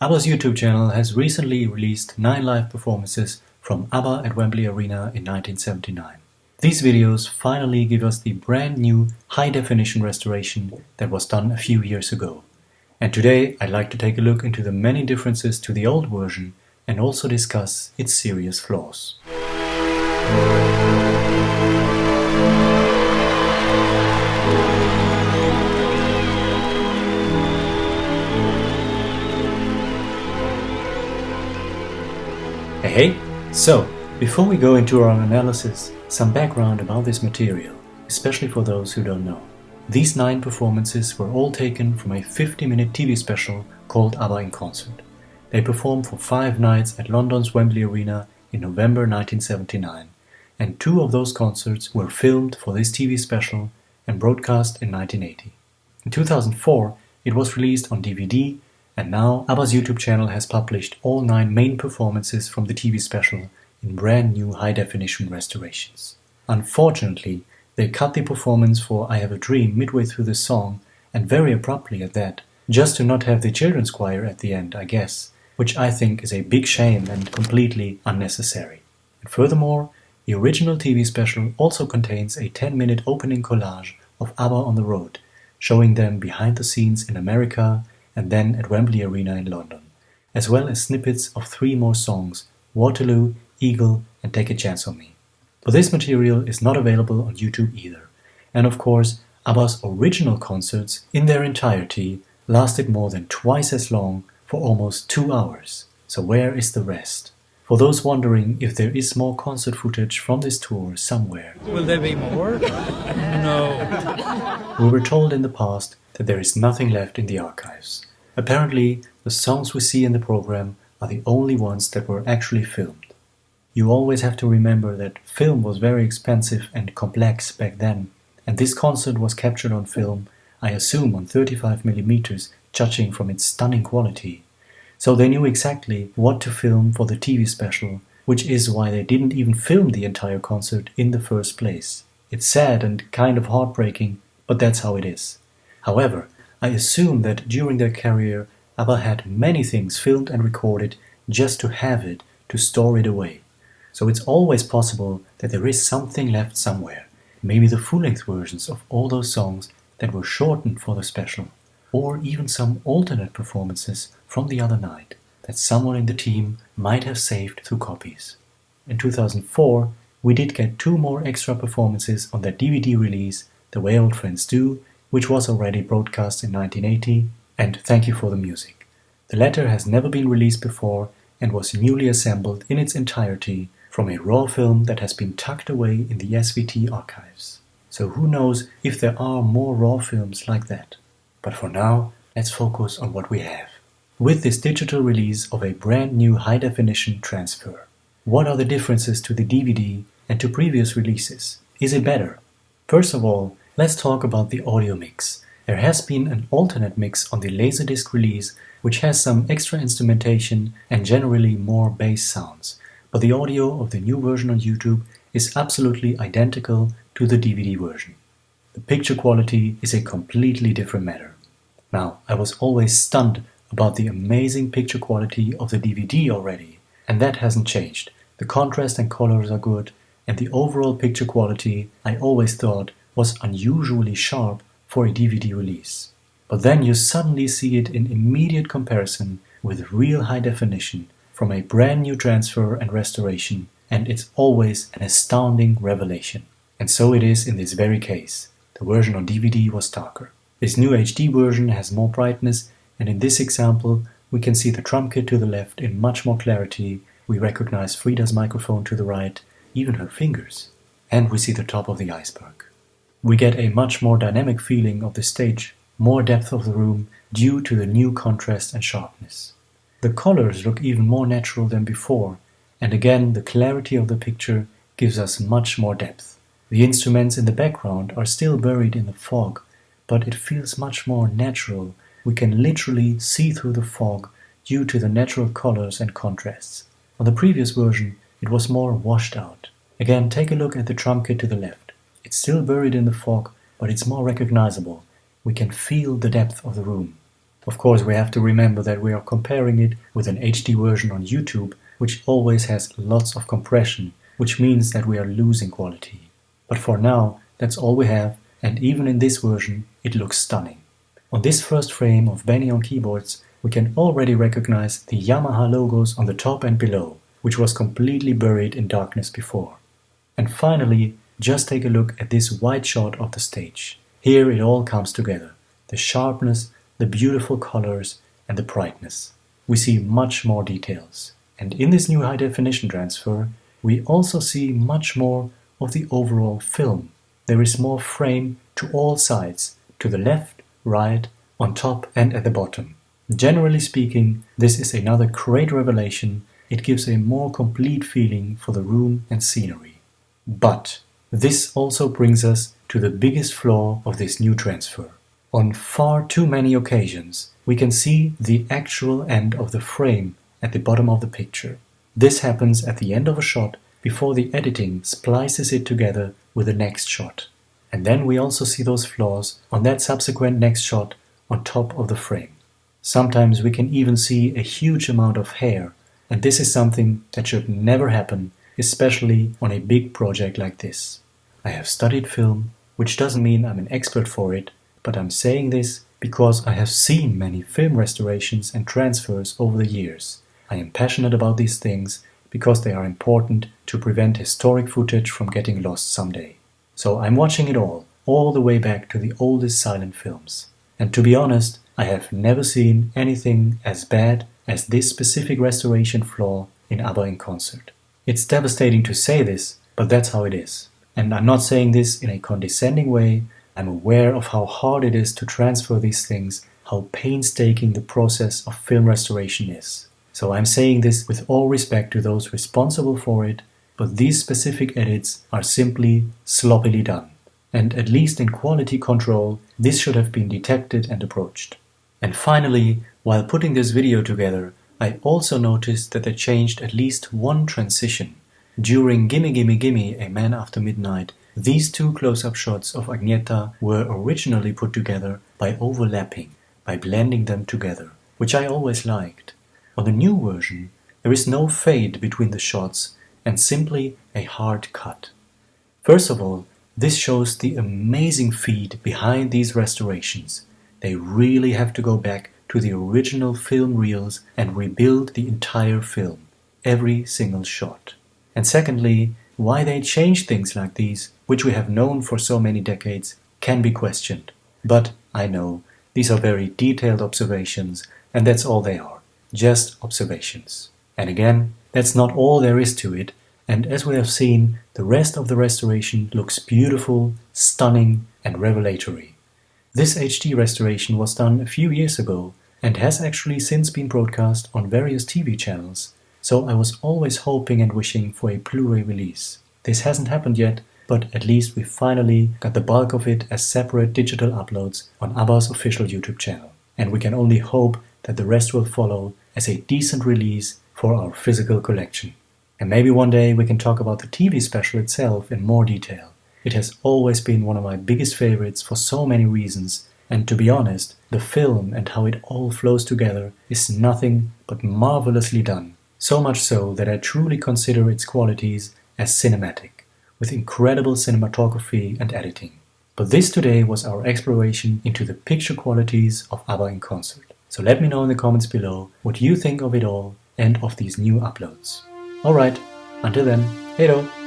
ABBA's YouTube channel has recently released 9 live performances from ABBA at Wembley Arena in 1979. These videos finally give us the brand new high-definition restoration that was done a few years ago. And today I'd like to take a look into the many differences to the old version and also discuss its serious flaws. Hey! So, before we go into our analysis, some background about this material, especially for those who don't know. These 9 performances were all taken from a 50-minute TV special called ABBA In Concert. They performed for 5 nights at London's Wembley Arena in November 1979, and 2 of those concerts were filmed for this TV special and broadcast in 1980. In 2004, it was released on DVD, and now ABBA's YouTube channel has published all 9 main performances from the TV special in brand new high-definition restorations. Unfortunately, they cut the performance for I Have a Dream midway through the song, and very abruptly at that, just to not have the children's choir at the end, I guess, which I think is a big shame and completely unnecessary. And furthermore, the original TV special also contains a 10-minute opening collage of ABBA on the road, showing them behind the scenes in America and then at Wembley Arena in London, as well as snippets of 3 more songs, Waterloo, Eagle and Take a Chance on Me. But this material is not available on YouTube either, and of course ABBA's original concerts in their entirety lasted more than twice as long for almost 2 hours. So where is the rest? For those wondering if there is more concert footage from this tour somewhere. Will there be more? No. We were told in the past that there is nothing left in the archives. Apparently, the songs we see in the program are the only ones that were actually filmed. You always have to remember that film was very expensive and complex back then, and this concert was captured on film, I assume on 35mm, judging from its stunning quality. So they knew exactly what to film for the TV special, which is why they didn't even film the entire concert in the first place. It's sad and kind of heartbreaking, but that's how it is. However, I assume that during their career, ABBA had many things filmed and recorded just to have it, to store it away. So it's always possible that there is something left somewhere, maybe the full-length versions of all those songs that were shortened for the special, or even some alternate performances from the other night that someone in the team might have saved through copies. In 2004, we did get 2 more extra performances on that DVD release, The Way Old Friends Do, which was already broadcast in 1980, and Thank You for the Music. The latter has never been released before and was newly assembled in its entirety from a raw film that has been tucked away in the SVT archives. So who knows if there are more raw films like that. But for now, let's focus on what we have. With this digital release of a brand new high-definition transfer, what are the differences to the DVD and to previous releases? Is it better? First of all, let's talk about the audio mix. There has been an alternate mix on the Laserdisc release, which has some extra instrumentation and generally more bass sounds, but the audio of the new version on YouTube is absolutely identical to the DVD version. The picture quality is a completely different matter. Now, I was always stunned about the amazing picture quality of the DVD already, and that hasn't changed. The contrast and colors are good, and the overall picture quality, I always thought, was unusually sharp for a DVD release. But then you suddenly see it in immediate comparison with real high definition from a brand new transfer and restoration, and it's always an astounding revelation. And so it is in this very case. The version on DVD was darker. This new HD version has more brightness, and in this example we can see the drum kit to the left in much more clarity, we recognize Frida's microphone to the right, even her fingers, and we see the top of the iceberg. We get a much more dynamic feeling of the stage, more depth of the room due to the new contrast and sharpness. The colors look even more natural than before, and again the clarity of the picture gives us much more depth. The instruments in the background are still buried in the fog, but it feels much more natural. We can literally see through the fog due to the natural colors and contrasts. On the previous version, it was more washed out. Again, take a look at the drum kit to the left. It's still buried in the fog, but it's more recognizable. We can feel the depth of the room. Of course, we have to remember that we are comparing it with an HD version on YouTube, which always has lots of compression, which means that we are losing quality. But for now, that's all we have, and even in this version, it looks stunning. On this first frame of Benny on keyboards, we can already recognize the Yamaha logos on the top and below, which was completely buried in darkness before. And finally, just take a look at this wide shot of the stage. Here it all comes together. The sharpness, the beautiful colors, and the brightness. We see much more details. And in this new high-definition transfer, we also see much more of the overall film. There is more frame to all sides, to the left, right, on top and at the bottom. Generally speaking, this is another great revelation. It gives a more complete feeling for the room and scenery. But this also brings us to the biggest flaw of this new transfer. On far too many occasions, we can see the actual end of the frame at the bottom of the picture. This happens at the end of a shot before the editing splices it together with the next shot. And then we also see those flaws on that subsequent next shot on top of the frame. Sometimes we can even see a huge amount of hair, and this is something that should never happen, especially on a big project like this. I have studied film, which doesn't mean I'm an expert for it, but I'm saying this because I have seen many film restorations and transfers over the years. I am passionate about these things because they are important to prevent historic footage from getting lost someday. So I'm watching it all the way back to the oldest silent films. And to be honest, I have never seen anything as bad as this specific restoration flaw in ABBA In Concert. It's devastating to say this, but that's how it is. And I'm not saying this in a condescending way. I'm aware of how hard it is to transfer these things, how painstaking the process of film restoration is. So I'm saying this with all respect to those responsible for it, but these specific edits are simply sloppily done. And at least in quality control, this should have been detected and approached. And finally, while putting this video together, I also noticed that they changed at least one transition. During Gimme Gimme Gimme, A Man After Midnight, these two close-up shots of Agneta were originally put together by overlapping, by blending them together, which I always liked. On the new version, there is no fade between the shots and simply a hard cut. First of all, this shows the amazing feat behind these restorations. They really have to go back to the original film reels and rebuild the entire film, every single shot. And secondly, why they change things like these, which we have known for so many decades, can be questioned. But I know, these are very detailed observations, and that's all they are, just observations. And again, that's not all there is to it, and as we have seen, the rest of the restoration looks beautiful, stunning, and revelatory. This HD restoration was done a few years ago, and has actually since been broadcast on various TV channels, so I was always hoping and wishing for a Blu-ray release. This hasn't happened yet, but at least we finally got the bulk of it as separate digital uploads on ABBA's official YouTube channel. And we can only hope that the rest will follow as a decent release for our physical collection. And maybe one day we can talk about the TV special itself in more detail. It has always been one of my biggest favorites for so many reasons, and to be honest, the film and how it all flows together is nothing but marvelously done. So much so that I truly consider its qualities as cinematic, with incredible cinematography and editing. But this today was our exploration into the picture qualities of ABBA In Concert. So let me know in the comments below what you think of it all and of these new uploads. Alright, until then, hey do!